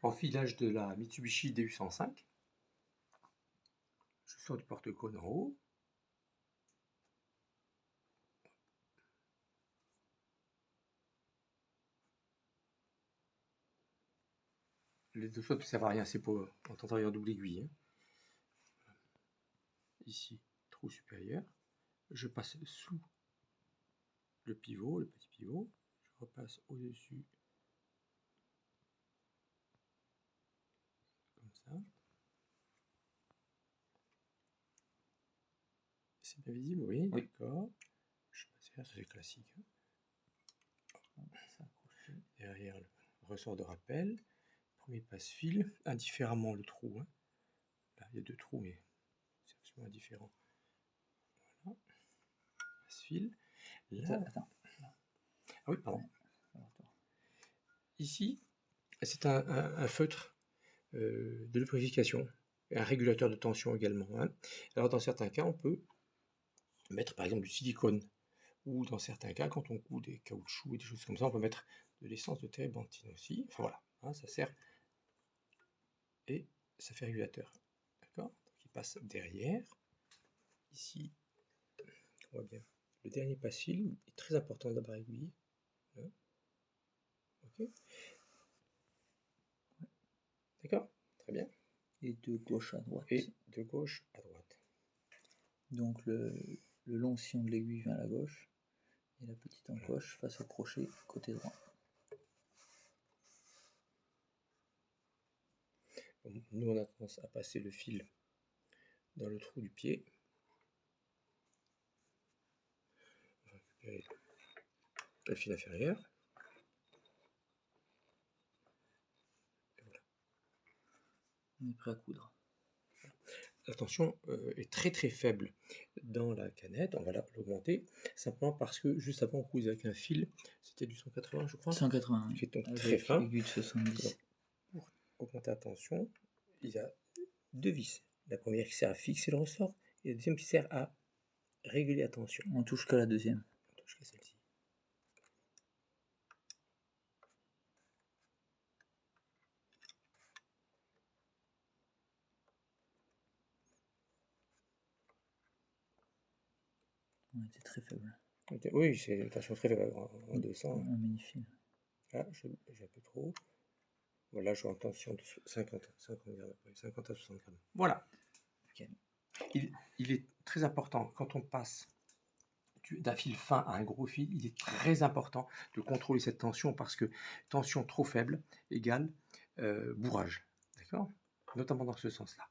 enfilage de la Mitsubishi DU105. Je sors du porte-cône en haut. Les deux fois ne servent à rien, c'est pour en tentant double aiguille. Hein. Ici, trou supérieur. Je passe sous le pivot, le petit pivot. Je repasse au-dessus. Comme ça. C'est bien visible, oui, Oui. d'accord. Je passe là, c'est classique. Derrière le ressort de rappel. Premier passe-fil, indifféremment le trou. Hein. Là, il y a deux trous, mais c'est absolument indifférent. Voilà. Passe-fil. Là. Attends. Ah oui, pardon. Ici, c'est un feutre de lubrification, un régulateur de tension également. Hein. Alors, dans certains cas, on peut mettre par exemple du silicone, ou dans certains cas, quand on coud des caoutchoucs et des choses comme ça, on peut mettre de l'essence de térébenthine aussi. Enfin voilà, hein, ça sert et ça fait régulateur. D'accord? Donc il passe derrière. Ici, on voit bien. Le dernier passe-fil est très important de la barre aiguille. Hein. Ok. D'accord? Très bien. Et de gauche à droite. Et de gauche à droite. Donc le long sillon de l'aiguille vient à la gauche et la petite encoche face au crochet côté droit. Bon, nous on a tendance à passer le fil dans le trou du pied. On va récupérer le fil inférieur. Et voilà. On est prêt à coudre. La tension est très très faible dans la canette, on va l'augmenter, simplement parce que juste avant on cousait avec un fil, c'était du 180 je crois, 180, qui est donc avec très fin. aiguille de 70. Donc, pour augmenter la tension, il y a deux vis. La première qui sert à fixer le ressort, et la deuxième qui sert à réguler la tension. On touche qu'à la deuxième. On touche qu'à celle-ci. On était très faible. Oui, c'est une tension très faible en 200. Un mini-fil. Là, j'ai un peu trop. Voilà, je suis en tension de 50 grammes, 50 à 60 grammes. Voilà. Okay. Il est très important, quand on passe d'un fil fin à un gros fil, il est très important de contrôler cette tension parce que tension trop faible égale bourrage. D'accord? Notamment dans ce sens-là.